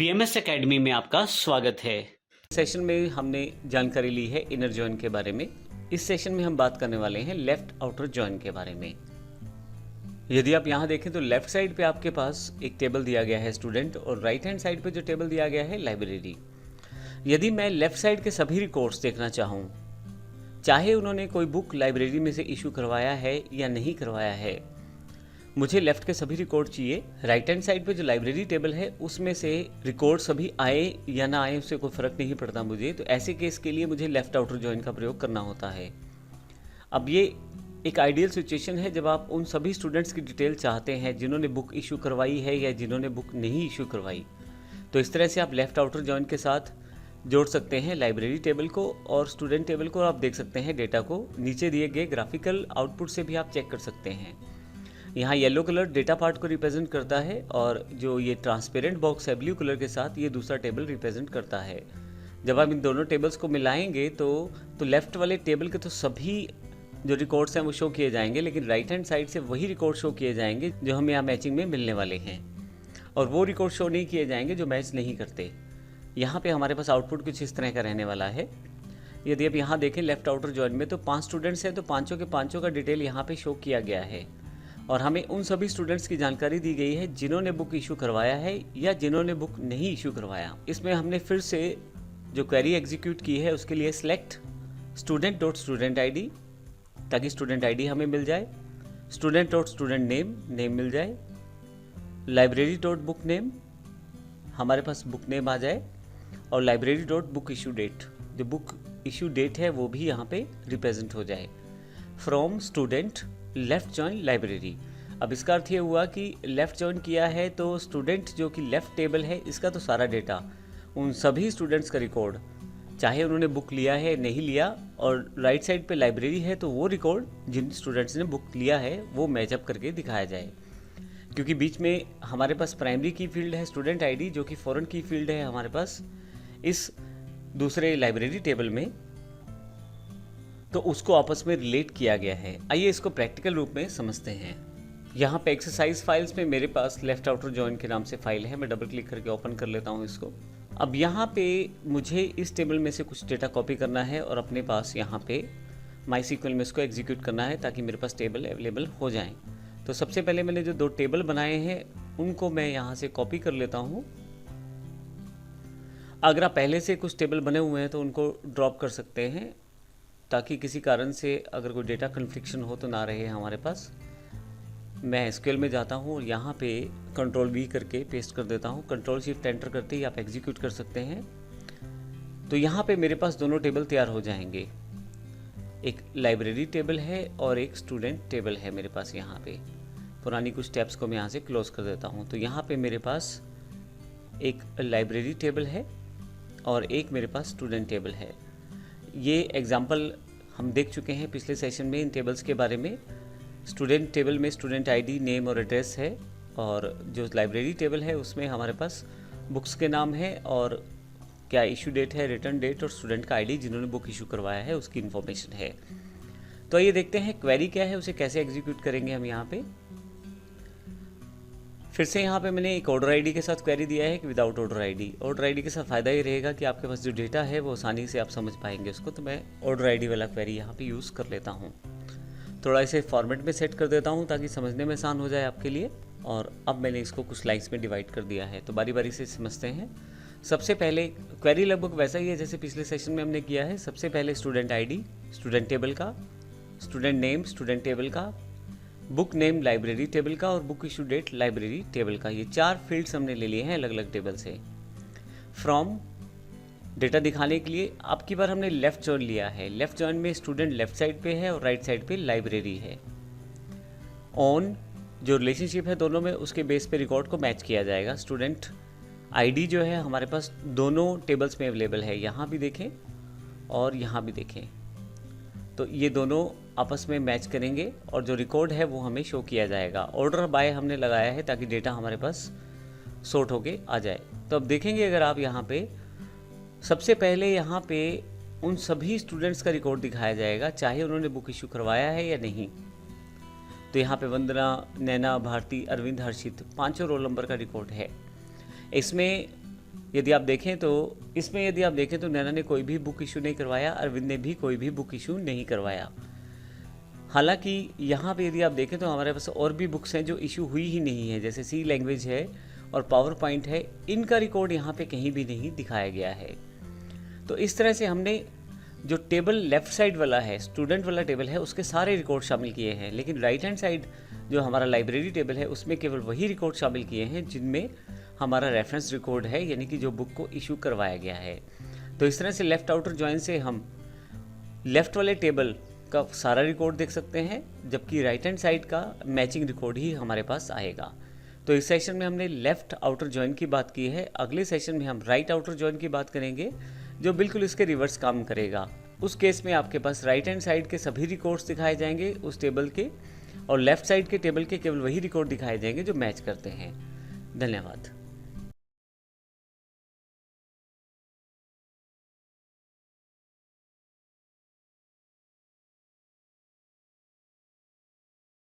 BMS academy में आपका स्वागत है। सेशन में हमने जानकारी ली है इनर जॉइन के बारे में। इस सेशन में हम बात करने वाले हैं लेफ्ट आउटर जॉइन के बारे में। यदि आप यहाँ देखें तो लेफ्ट साइड पे आपके पास एक टेबल दिया गया है स्टूडेंट, और राइट हैंड साइड पे जो टेबल दिया गया है लाइब्रेरी। यदि मैं लेफ्ट साइड के सभी रिकॉर्ड्स देखना चाहूँ, चाहे उन्होंने कोई बुक लाइब्रेरी में से इशू करवाया है या नहीं करवाया है, मुझे लेफ्ट के सभी रिकॉर्ड चाहिए। राइट हैंड साइड पे जो लाइब्रेरी टेबल है उसमें से रिकॉर्ड सभी आए या ना आए उससे कोई फ़र्क नहीं पड़ता मुझे। तो ऐसे केस के लिए मुझे लेफ्ट आउटर जॉइन का प्रयोग करना होता है। अब ये एक आइडियल सिचुएशन है जब आप उन सभी स्टूडेंट्स की डिटेल चाहते हैं जिन्होंने बुक इशू करवाई है या जिन्होंने बुक नहीं इशू करवाई। तो इस तरह से आप लेफ्ट आउटर जॉइन के साथ जोड़ सकते हैं लाइब्रेरी टेबल को और स्टूडेंट टेबल को, और आप देख सकते हैं डेटा को नीचे दिए गए ग्राफिकल आउटपुट से भी आप चेक कर सकते हैं। यहाँ येलो कलर डेटा पार्ट को रिप्रेजेंट करता है और जो ये ट्रांसपेरेंट बॉक्स है ब्लू कलर के साथ, ये दूसरा टेबल रिप्रेजेंट करता है। जब आप इन दोनों टेबल्स को मिलाएंगे तो लेफ्ट वाले टेबल के तो सभी जो रिकॉर्ड्स हैं वो शो किए जाएंगे, लेकिन राइट हैंड साइड से वही रिकॉर्ड शो किए जाएंगे जो हमें यहाँ मैचिंग में मिलने वाले हैं, और वो रिकॉर्ड शो नहीं किए जाएंगे जो मैच नहीं करते। यहाँ पे हमारे पास आउटपुट कुछ इस तरह का रहने वाला है। यदि आप यहाँ देखें लेफ्ट आउटर जॉइन में तो 5 स्टूडेंट्स हैं, तो पाँचों के पाँचों का डिटेल यहाँ पे शो किया गया है, और हमें उन सभी स्टूडेंट्स की जानकारी दी गई है जिन्होंने बुक इशू करवाया है या जिन्होंने बुक नहीं इशू करवाया। इसमें हमने फिर से जो क्वेरी एग्जीक्यूट की है उसके लिए select student dot student ID, ताकि स्टूडेंट आईडी हमें मिल जाए, स्टूडेंट डॉट स्टूडेंट नेम मिल जाए, लाइब्रेरी डॉट बुक नेम हमारे पास बुक नेम आ जाए, और library dot book issue date, जो बुक इशू डेट है वो भी यहाँ पे रिप्रेजेंट हो जाए। From student left join library. अब इसका अर्थ ये हुआ कि लेफ्ट जॉइन किया है तो स्टूडेंट जो कि लेफ्ट टेबल है इसका तो सारा डेटा, उन सभी स्टूडेंट्स का रिकॉर्ड, चाहे उन्होंने बुक लिया है नहीं लिया, और राइट साइड पे लाइब्रेरी है तो वो रिकॉर्ड जिन स्टूडेंट्स ने बुक लिया है वो मैचअप करके दिखाया जाए। क्योंकि बीच में हमारे पास प्राइमरी की फील्ड है स्टूडेंट आईडी, जो कि फॉरेन की फील्ड है हमारे पास इस दूसरे लाइब्रेरी टेबल में, तो उसको आपस में रिलेट किया गया है। आइए इसको प्रैक्टिकल रूप में समझते हैं। यहाँ पे एक्सरसाइज फाइल्स में मेरे पास लेफ्ट आउटर जॉइन के नाम से फाइल है। मैं डबल क्लिक करके ओपन कर लेता हूँ इसको। अब यहाँ पे मुझे इस टेबल में से कुछ डेटा कॉपी करना है और अपने पास यहाँ पे MySQL में इसको एग्जीक्यूट करना है ताकि मेरे पास टेबल अवेलेबल हो जाएं। तो सबसे पहले मैंने जो 2 टेबल बनाए हैं उनको मैं यहाँ से कॉपी कर लेता हूँ। अगर आप पहले से कुछ टेबल बने हुए हैं तो उनको ड्रॉप कर सकते हैं, ताकि किसी कारण से अगर कोई डेटा कन्फ्लिक्शन हो तो ना रहे हमारे पास। मैं SQL में जाता हूँ और यहाँ पे Ctrl+V करके पेस्ट कर देता हूँ। Ctrl+Shift एंटर करते ही आप एग्जीक्यूट कर सकते हैं। तो यहाँ पे मेरे पास दोनों टेबल तैयार हो जाएंगे। एक लाइब्रेरी टेबल है और एक स्टूडेंट टेबल है मेरे पास। यहाँ पे पुरानी कुछ टैब्स को मैं यहाँ से क्लोज कर देता हूँ। तो यहाँ पे मेरे पास एक लाइब्रेरी टेबल है और एक मेरे पास स्टूडेंट टेबल है। ये एग्जाम्पल हम देख चुके हैं पिछले सेशन में इन टेबल्स के बारे में। स्टूडेंट टेबल में स्टूडेंट आईडी, नेम और एड्रेस है, और जो लाइब्रेरी टेबल है उसमें हमारे पास बुक्स के नाम है और क्या इशू डेट है, रिटर्न डेट, और स्टूडेंट का आईडी जिन्होंने बुक इशू करवाया है उसकी इन्फॉर्मेशन है। तो ये देखते हैं क्वेरी क्या है, उसे कैसे एग्जीक्यूट करेंगे हम। यहाँ पे फिर से यहाँ पे मैंने एक ऑर्डर आईडी के साथ क्वेरी दिया है कि without order ID. Order ID के साथ फ़ायदा ये रहेगा कि आपके पास जो डेटा है वो आसानी से आप समझ पाएंगे उसको। तो मैं ऑर्डर आईडी वाला क्वेरी यहाँ पे यूज़ कर लेता हूँ। थोड़ा इसे फॉर्मेट में सेट कर देता हूँ ताकि समझने में आसान हो जाए आपके लिए। और अब मैंने इसको कुछ लाइन्स में डिवाइड कर दिया है, तो बारी बारी से समझते हैं। सबसे पहले क्वेरी लगभग वैसा ही है जैसे पिछले सेशन में हमने किया है। सबसे पहले स्टूडेंट आईडी स्टूडेंट टेबल का, स्टूडेंट नेम स्टूडेंट टेबल का, बुक नेम लाइब्रेरी टेबल का, और book issue date library table का। ये 4 फील्ड्स हमने ले लिए हैं अलग अलग टेबल से। फ्रॉम डेटा दिखाने के लिए अब की बार हमने लेफ्ट जॉइन लिया है। लेफ्ट जॉइन में स्टूडेंट लेफ्ट साइड पे है और राइट साइड पे लाइब्रेरी है। ऑन जो रिलेशनशिप है दोनों में, उसके बेस पे रिकॉर्ड को मैच किया जाएगा। स्टूडेंट आईडी जो है हमारे पास दोनों टेबल्स में अवेलेबल है, यहाँ भी देखें और यहाँ भी देखें। तो ये दोनों आपस में मैच करेंगे और जो रिकॉर्ड है वो हमें शो किया जाएगा। ऑर्डर बाय हमने लगाया है ताकि डेटा हमारे पास सॉर्ट होके आ जाए। तो अब देखेंगे अगर आप यहाँ पे, सबसे पहले यहाँ पे उन सभी स्टूडेंट्स का रिकॉर्ड दिखाया जाएगा चाहे उन्होंने बुक इशू करवाया है या नहीं। तो यहाँ पे वंदना, नैना, भारती, अरविंद, हर्षित 5 रोल नंबर का रिकॉर्ड है। इसमें यदि आप देखें तो नैना ने कोई भी बुक इशू नहीं करवाया, अरविंद ने भी कोई भी बुक इशू नहीं करवाया। हालांकि यहाँ पे यदि आप देखें तो हमारे पास और भी बुक्स हैं जो इशू हुई ही नहीं है, जैसे सी लैंग्वेज है और पावर पॉइंट है, इनका रिकॉर्ड यहाँ पे कहीं भी नहीं दिखाया गया है। तो इस तरह से हमने जो टेबल लेफ़्ट साइड वाला है, स्टूडेंट वाला टेबल है, उसके सारे रिकॉर्ड शामिल किए हैं, लेकिन राइट हैंड साइड जो हमारा लाइब्रेरी टेबल है उसमें केवल वही रिकॉर्ड शामिल किए हैं जिनमें हमारा रेफरेंस रिकॉर्ड है, यानी कि जो बुक को इशू करवाया गया है। तो इस तरह से लेफ़्ट आउटर जॉइन से हम लेफ़्ट वाले टेबल का सारा रिकॉर्ड देख सकते हैं, जबकि राइट हैंड साइड का मैचिंग रिकॉर्ड ही हमारे पास आएगा। तो इस सेशन में हमने लेफ़्ट आउटर जॉइन की बात की है। अगले सेशन में हम राइट आउटर जॉइन की बात करेंगे, जो बिल्कुल इसके रिवर्स काम करेगा। उस केस में आपके पास राइट हैंड साइड के सभी रिकॉर्ड्स दिखाए जाएंगे उस टेबल के, और लेफ़्ट साइड के टेबल के केवल वही रिकॉर्ड दिखाए जाएंगे जो मैच करते हैं। धन्यवाद।